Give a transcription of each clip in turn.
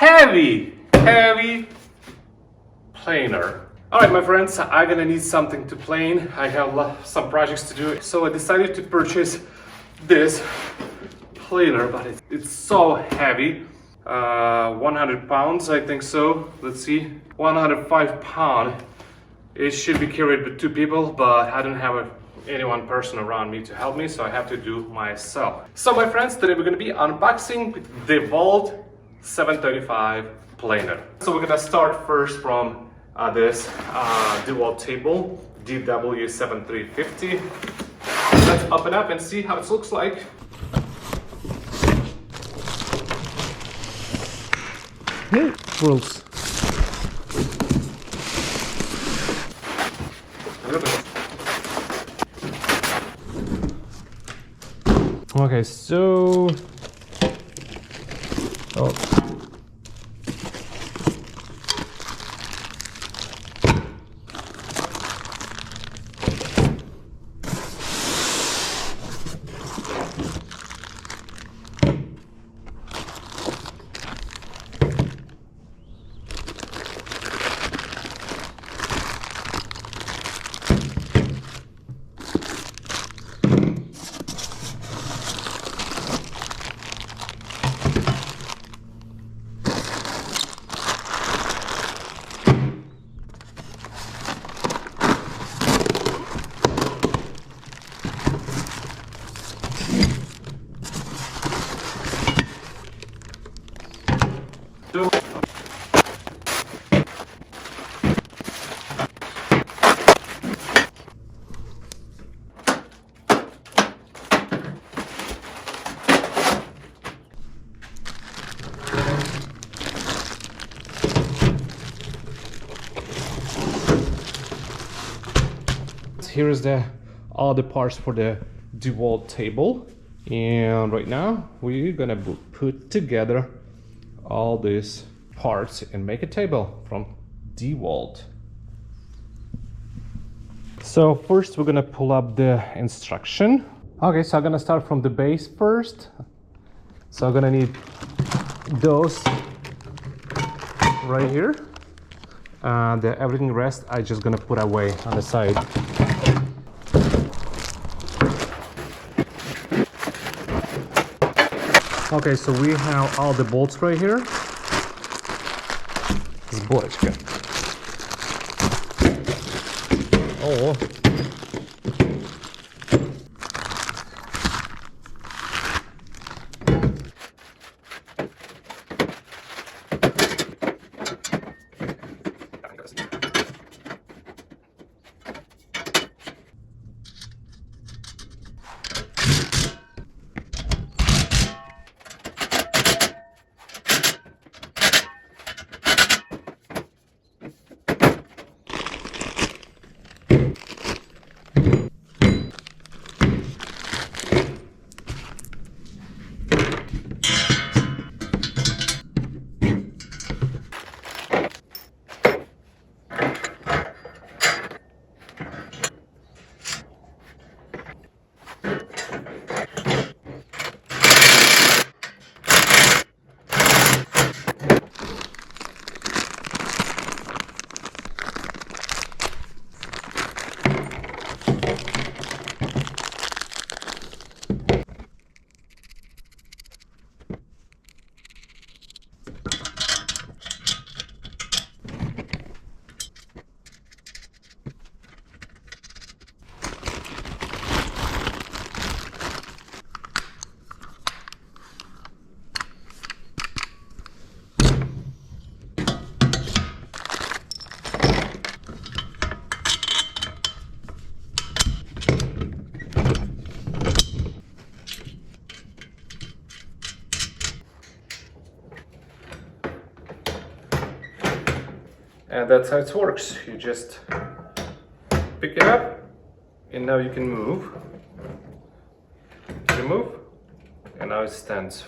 heavy planer. Alright my friends, I'm gonna need something to plane. I have some projects to do, so I decided to purchase this planer, but it's so heavy. 100 pounds, I think so. Let's see, 105 pounds. It should be carried with 2 people, but I don't have any one person around me to help me, so I have to do myself. So my friends, today we're gonna be unboxing the DEWALT 735 planer. So we're gonna start first from this DEWALT table, DW7350. Let's open up and see how it looks like. Hey, rules. Okay, so here is all the parts for the DEWALT table, and right now we're gonna put together all these parts and make a table from DEWALT. So first we're gonna pull up the instruction. Okay, so I'm gonna start from the base first. So I'm gonna need those right here. Everything rest I just gonna put away on the side. Okay, so we have all the bolts right here. Сборочка. Oh. And that's how it works. You just pick it up, and now you can move. Remove, and now it stands.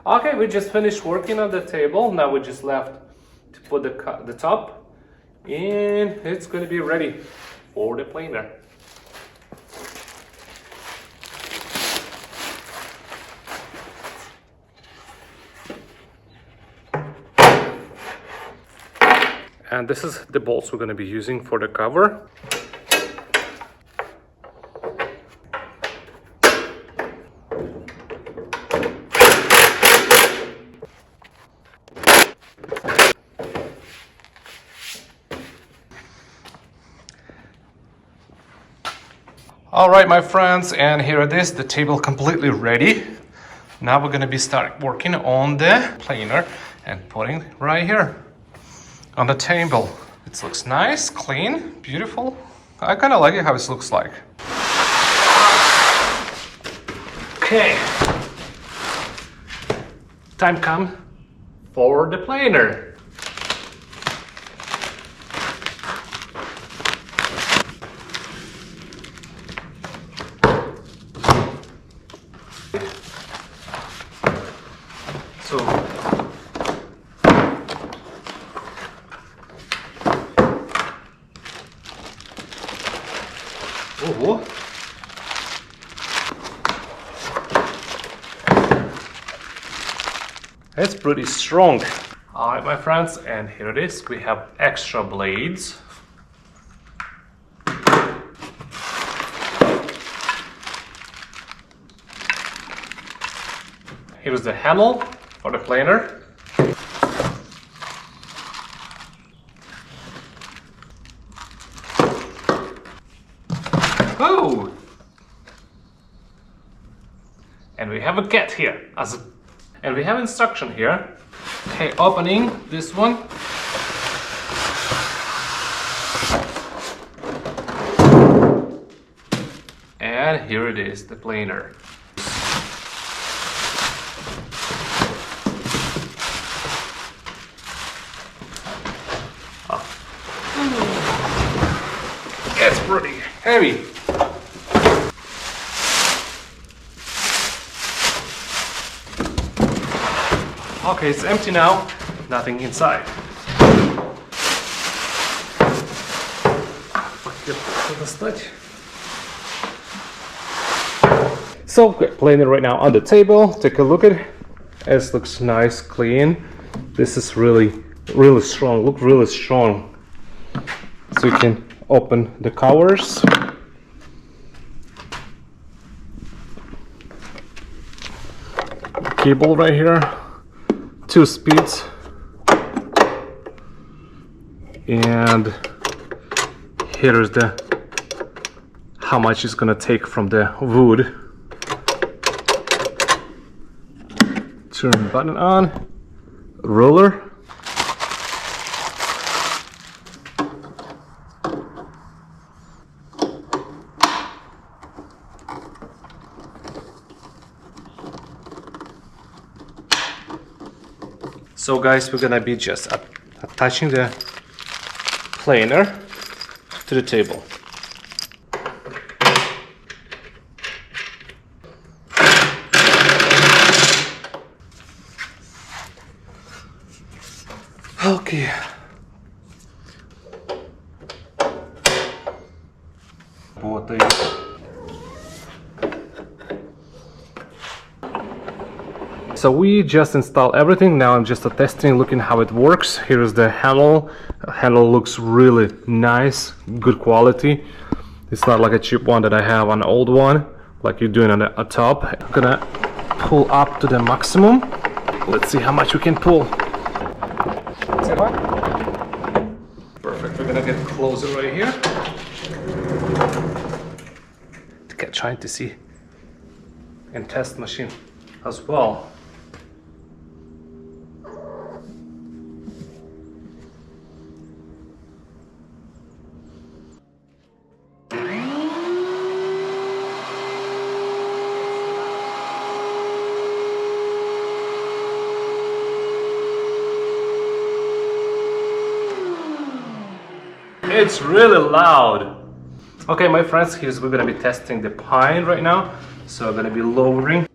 Okay, we just finished working on the table. Now we just left to put the top, and it's going to be ready for the planer. And this is the bolts we're going to be using for the cover. All right, my friends, and here it is, the table completely ready. Now we're gonna be start working on the planer and putting right here on the table. It looks nice, clean, beautiful. I kind of like it how it looks like. Okay, time come for the planer. So, oh, it's pretty strong. All right, my friends, and here it is. We have extra blades. Here's the handle for the planer. Oh! And we have a cat here, and we have instruction here. Okay, opening this one. And here it is, the planer. It's pretty heavy. Okay, it's empty now. Nothing inside. So, planer right now on the table. Take a look at it. It looks nice, clean. This is really strong. Look really strong. So you can open the covers. Cable right here, 2 speeds, and here's the how much it's gonna take from the wood. Turn button on, ruler. So guys, we're gonna be just attaching the planer to the table. Okay. So we just installed everything. Now I'm just testing, looking how it works. Here is the handle. The handle looks really nice, good quality. It's not like a cheap one that I have on the old one, like you're doing on the top. I'm gonna pull up to the maximum. Let's see how much we can pull. Perfect. We're gonna get closer right here. Trying to see and test machine as well. It's really loud. Okay, my friends, we're gonna be testing the pine right now. So I'm gonna be lowering.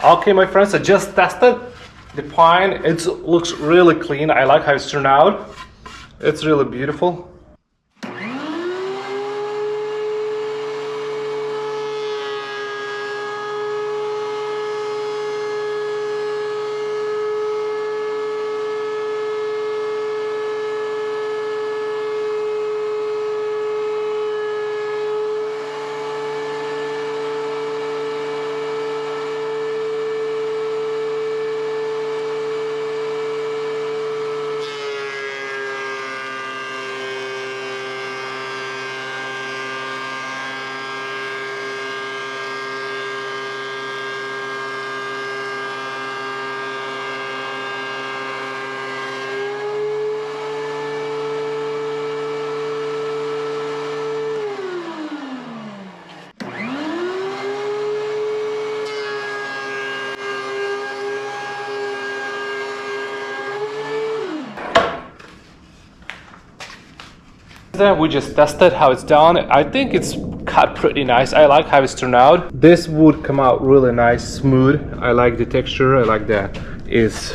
Okay, my friends, I just tested the pine. It looks really clean. I like how it's turned out. It's really beautiful. We just tested how it's done. I think it's cut pretty nice. I like how it's turned out. This would come out really nice, smooth. I like the texture. I like that it's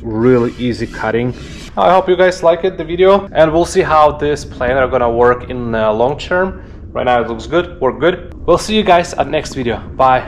really easy cutting. I hope you guys like it, the video, and we'll see how this planer gonna work in long term. Right now it looks good, work good. We'll see you guys at next video. Bye.